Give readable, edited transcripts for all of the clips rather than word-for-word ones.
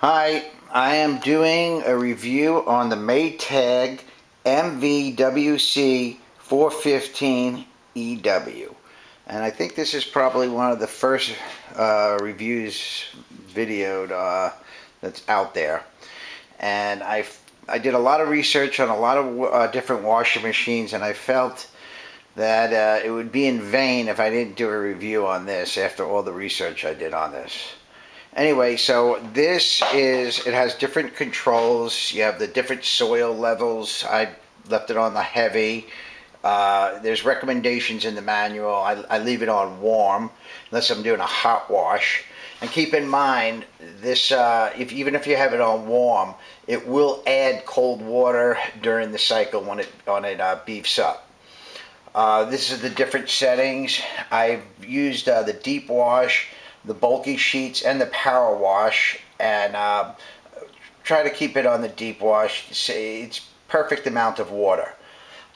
Hi, I am doing a review on the Maytag MVWC415 EW. And I think this is probably one of the first reviews videoed that's out there. And I did a lot of research on a lot of different washing machines, and I felt that it would be in vain if I didn't do a review on this after all the research I did on this. Anyway, so it has different controls. You have the different soil levels. I left it on the heavy. There's recommendations in the manual. I leave it on warm unless I'm doing a hot wash. And keep in mind, this even if you have it on warm, it will add cold water during the cycle when it beefs up. This is the different settings. I've used the deep wash, the bulky sheets, and the power wash, and try to keep it on the deep wash. It's perfect amount of water.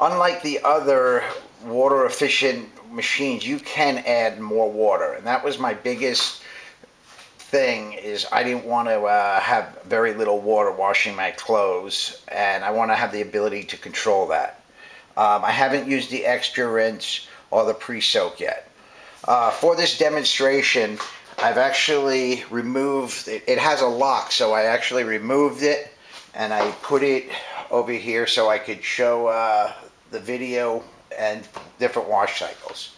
Unlike the other water efficient machines, you can add more water, and that was my biggest thing. Is I didn't want to have very little water washing my clothes, and I want to have the ability to control that. I haven't used the extra rinse or the pre-soak yet. For this demonstration, I've actually removed it. It has a lock, so I actually removed it and I put it over here so I could show the video and different wash cycles.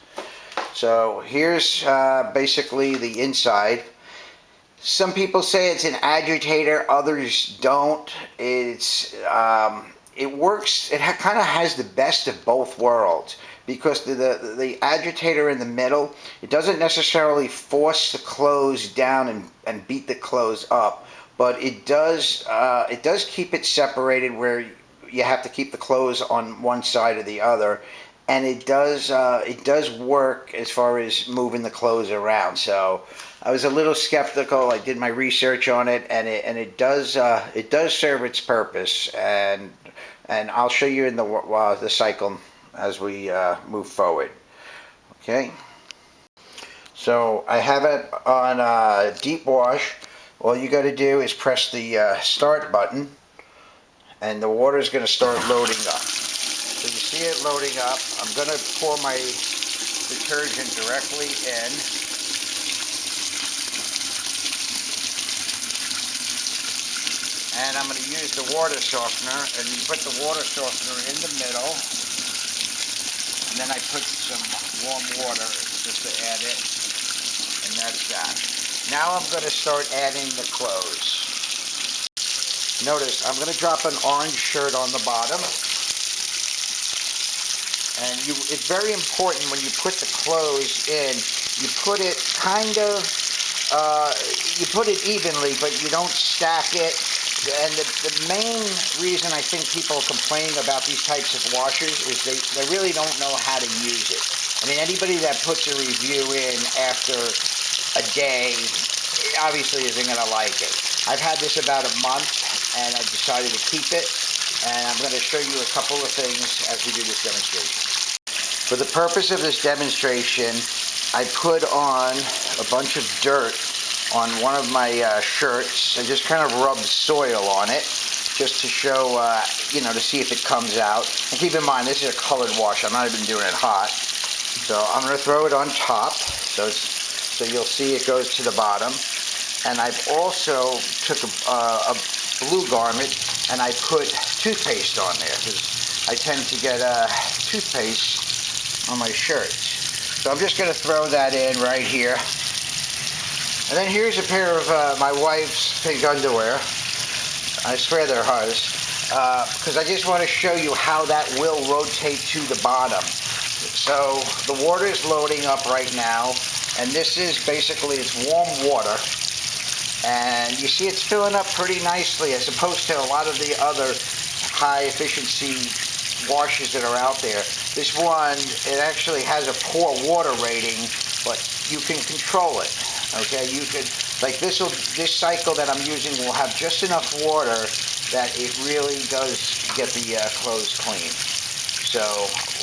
So here's basically the inside. Some people say it's an agitator, others don't. It works. It kind of has the best of both worlds, because the agitator in the middle, it doesn't necessarily force the clothes down and beat the clothes up, but it does keep it separated where you have to keep the clothes on one side or the other, and it does work as far as moving the clothes around. So I was a little skeptical. I did my research on it, and it does serve its purpose, and I'll show you in the cycle as we move forward. Okay. So I have it on deep wash. All you got to do is press the start button, and the water is going to start loading up. So you see it loading up. I'm going to pour my detergent directly in. And I'm going to use the water softener, and you put the water softener in the middle, and then I put some warm water just to add it, and that's that. Now I'm going to start adding the clothes. Notice I'm going to drop an orange shirt on the bottom, and it's very important when you put the clothes in, you put it you put it evenly, but you don't stack it. And the main reason I think people complain about these types of washers is they really don't know how to use it. I mean, anybody that puts a review in after a day obviously isn't going to like it. I've had this about a month, and I decided to keep it, and I'm going to show you a couple of things as we do this demonstration. For the purpose of this demonstration, I put on a bunch of dirt on one of my shirts. I just kind of rubbed soil on it just to show, to see if it comes out. And keep in mind, this is a colored wash. I'm not even doing it hot. So I'm going to throw it on top so you'll see it goes to the bottom. And I've also took a blue garment and I put toothpaste on there, because I tend to get toothpaste on my shirts. So I'm just going to throw that in right here. And then here's a pair of my wife's pink underwear. I swear they're hers. Because I just want to show you how that will rotate to the bottom. So the water is loading up right now. And this is basically, it's warm water. And you see it's filling up pretty nicely, as opposed to a lot of the other high efficiency washes that are out there. This one, it actually has a poor water rating, but you can control it. Okay, you could, like this cycle that I'm using will have just enough water that it really does get the clothes clean. So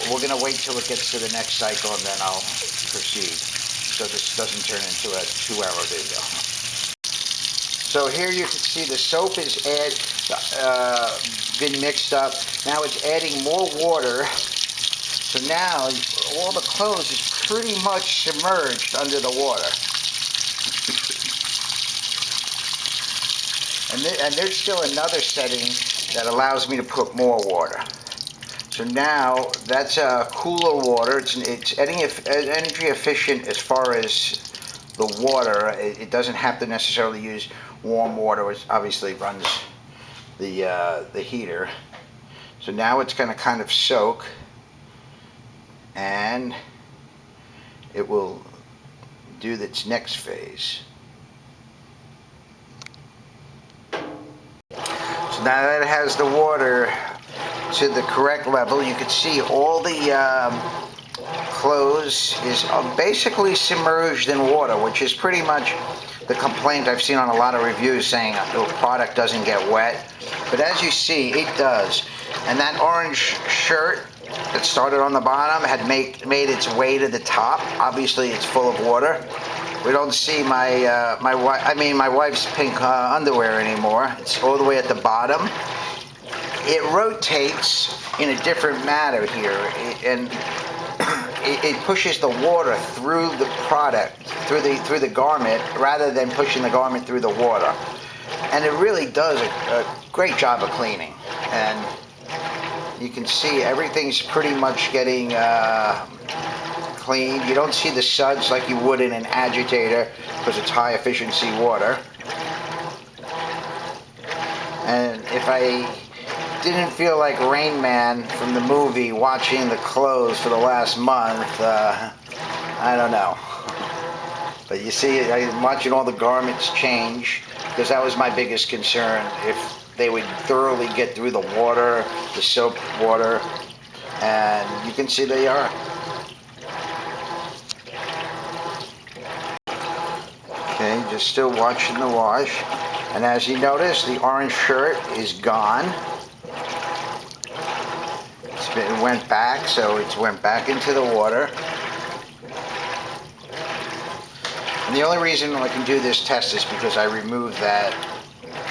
we're going to wait till it gets to the next cycle, and then I'll proceed, so this doesn't turn into a 2-hour video. So here you can see the soap is been mixed up. Now it's adding more water. So now all the clothes is pretty much submerged under the water. And there's still another setting that allows me to put more water. So now that's cooler water. It's energy efficient as far as the water. It doesn't have to necessarily use warm water, which obviously runs the heater. So now it's going to kind of soak, and it will do its next phase. So now that it has the water to the correct level, you can see all the clothes is basically submerged in water, which is pretty much the complaint I've seen on a lot of reviews, saying the product doesn't get wet. But as you see, it does. And that orange shirt that started on the bottom had made its way to the top. Obviously, it's full of water. We don't see my wife's pink underwear anymore. It's all the way at the bottom. It rotates in a different manner here, and it pushes the water through the product, through the garment, rather than pushing the garment through the water. And it really does a great job of cleaning. And you can see everything's pretty much getting cleaned. You don't see the suds like you would in an agitator because it's high efficiency water. And if I didn't feel like Rain Man from the movie watching the clothes for the last month, I don't know. But you see, I'm watching all the garments change, because that was my biggest concern, if they would thoroughly get through the water, the soap water, and you can see they are. Okay, just still watching the wash. And as you notice, the orange shirt is gone. It went back, so it went back into the water. And the only reason I can do this test is because I removed that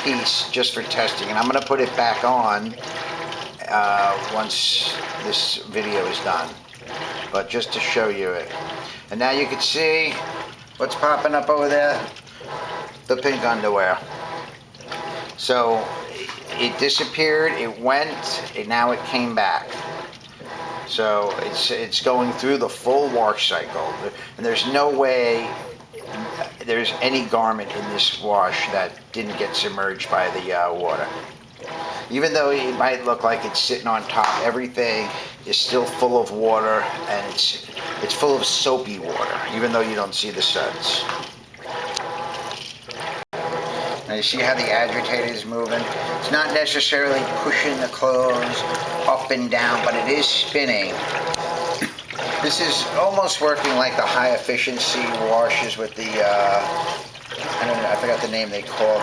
piece just for testing. And I'm going to put it back on once this video is done. But just to show you it. And now you can see what's popping up over there. The pink underwear. So it disappeared, it went, and now it came back. So it's going through the full wash cycle, and there's no way there's any garment in this wash that didn't get submerged by the water. Even though it might look like it's sitting on top, everything is still full of water, and it's full of soapy water, even though you don't see the suds. Now you see how the agitator is moving? It's not necessarily pushing the clothes up and down, but it is spinning. This is almost working like the high efficiency washes with the, I don't know, I forgot the name they call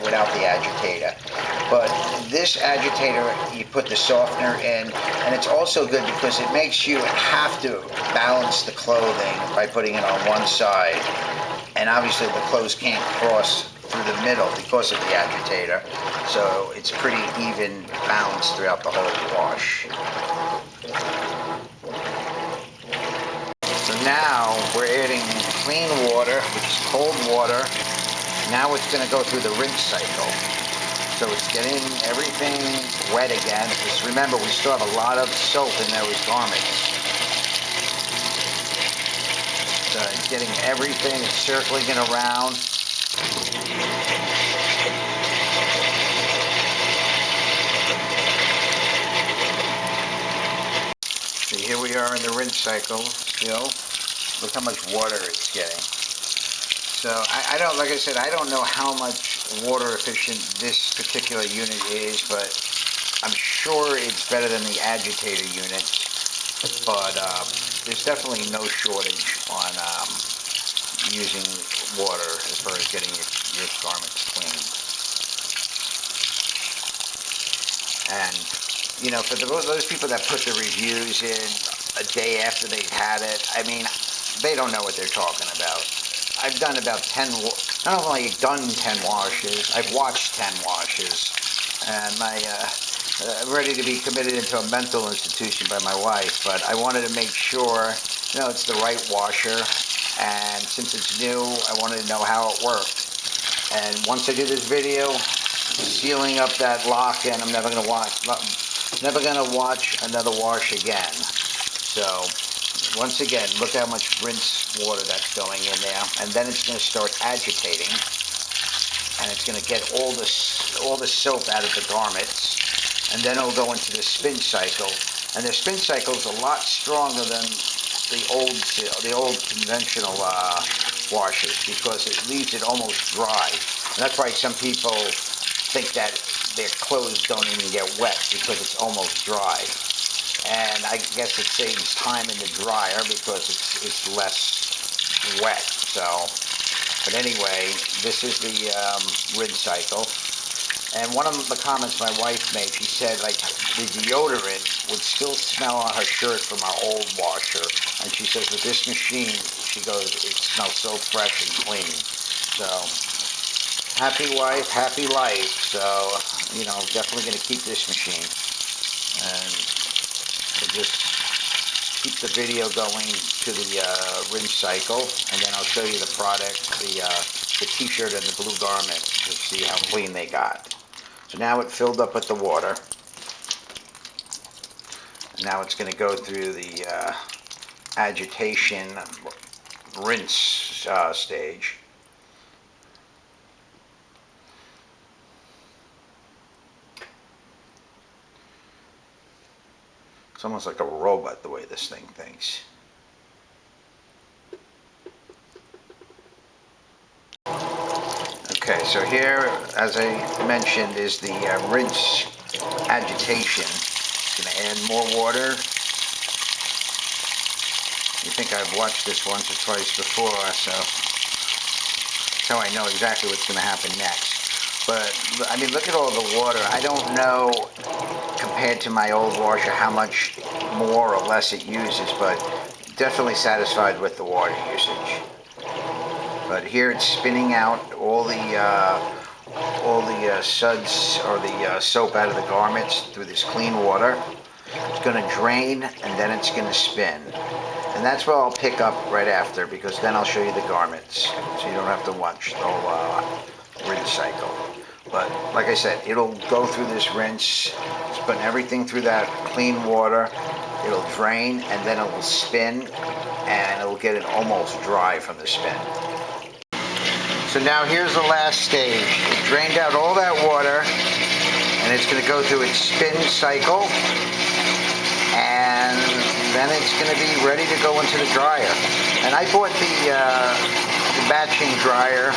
without the agitator. But this agitator, you put the softener in, and it's also good because it makes you have to balance the clothing by putting it on one side. And obviously the clothes can't cross through the middle because of the agitator, so it's pretty even balance throughout the whole wash. So now we're adding clean water, which is cold water. Now it's going to go through the rinse cycle. So it's getting everything wet again, because remember, we still have a lot of soap in those garments. So it's getting everything, it's circling it around. So here we are in the rinse cycle still. Look how much water it's getting. So I don't, like I said, I don't know how much water efficient this particular unit is, but I'm sure it's better than the agitator unit. But there's definitely no shortage on using water as far as getting your garments clean. And you know, for those people that put the reviews in a day after they've had it, I mean, they don't know what they're talking about. I've done about 10 I've only done 10 washes. I've watched 10 washes. And I'm ready to be committed into a mental institution by my wife, but I wanted to make sure, it's the right washer. And since it's new, I wanted to know how it worked. And once I do this video, sealing up that lock, and I'm never gonna watch another wash again. So once again, look how much rinse water that's going in there, and then it's going to start agitating, and it's going to get all the soap out of the garments, and then it'll go into the spin cycle. And the spin cycle is a lot stronger than the old conventional washers, because it leaves it almost dry. And that's why some people think that their clothes don't even get wet, because it's almost dry. And I guess it saves time in the dryer because it's less wet. So, but anyway, this is the rinse cycle. And one of the comments my wife made, she said, like, the deodorant would still smell on her shirt from our old washer. And she says, with this machine, she goes, it smells so fresh and clean. So, happy wife, happy life. So, definitely going to keep this machine. And just keep the video going to the rinse cycle, and then I'll show you the product, the t-shirt and the blue garment, to see how clean they got. So now it filled up with the water. Now it's going to go through the agitation rinse stage. It's almost like a robot, the way this thing thinks. Okay, so here, as I mentioned, is the rinse agitation. Going to add more water. You think I've watched this once or twice before, so I know exactly what's going to happen next. But, I mean, look at all the water. I don't know, compared to my old washer, how much more or less it uses, but definitely satisfied with the water usage. But here it's spinning out all the suds or the soap out of the garments through this clean water. It's going to drain, and then it's going to spin. And that's what I'll pick up right after, because then I'll show you the garments, so you don't have to watch the whole rinse cycle. But like I said, it'll go through this rinse, it's putting everything through that clean water. It'll drain, and then it will spin, and it'll get it almost dry from the spin. So now here's the last stage. It drained out all that water, and it's going to go through its spin cycle, and then it's going to be ready to go into the dryer. And I bought the matching dryer.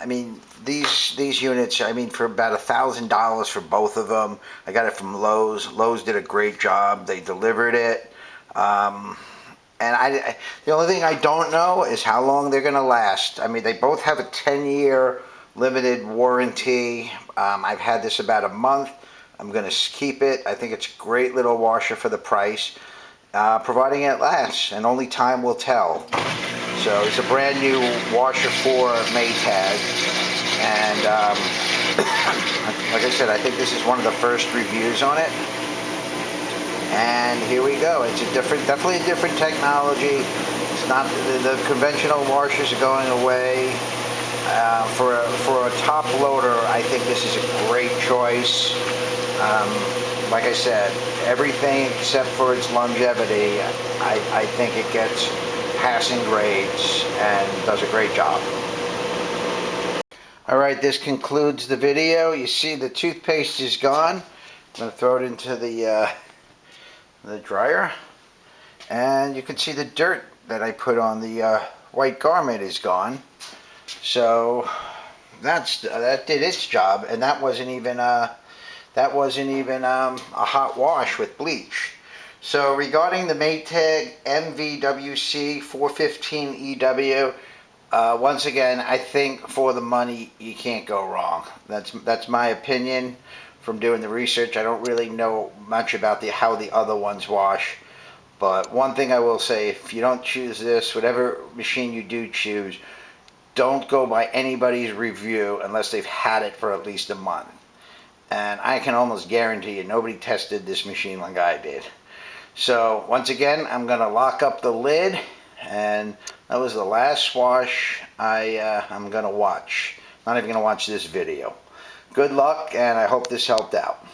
I mean, these units, I mean, for about $1,000 for both of them. I got it from Lowe's. Lowe's did a great job. They delivered it. And the only thing I don't know is how long they're going to last. I mean, they both have a 10-year limited warranty. I've had this about a month. I'm going to keep it. I think it's a great little washer for the price, providing it lasts, and only time will tell. So it's a brand new washer for Maytag, and like I said, I think this is one of the first reviews on it. And here we go. It's definitely a different technology. It's not the conventional washers are going away. For a top loader, I think this is a great choice. Like I said, everything except for its longevity, I think it gets passing grades and does a great job. Alright, this concludes the video. You see the toothpaste is gone. I'm going to throw it into the dryer, and you can see the dirt that I put on the white garment is gone. So that did its job, and that wasn't even a hot wash with bleach. So regarding the Maytag MVWC415 EW, once again, I think for the money you can't go wrong. That's my opinion from doing the research. I don't really know much about how the other ones wash, but one thing I will say, if you don't choose this, whatever machine you do choose, don't go by anybody's review unless they've had it for at least a month. And I can almost guarantee you nobody tested this machine like I did. So once again, I'm going to lock up the lid, and that was the last wash I'm going to watch. Not even going to watch this video. Good luck, and I hope this helped out.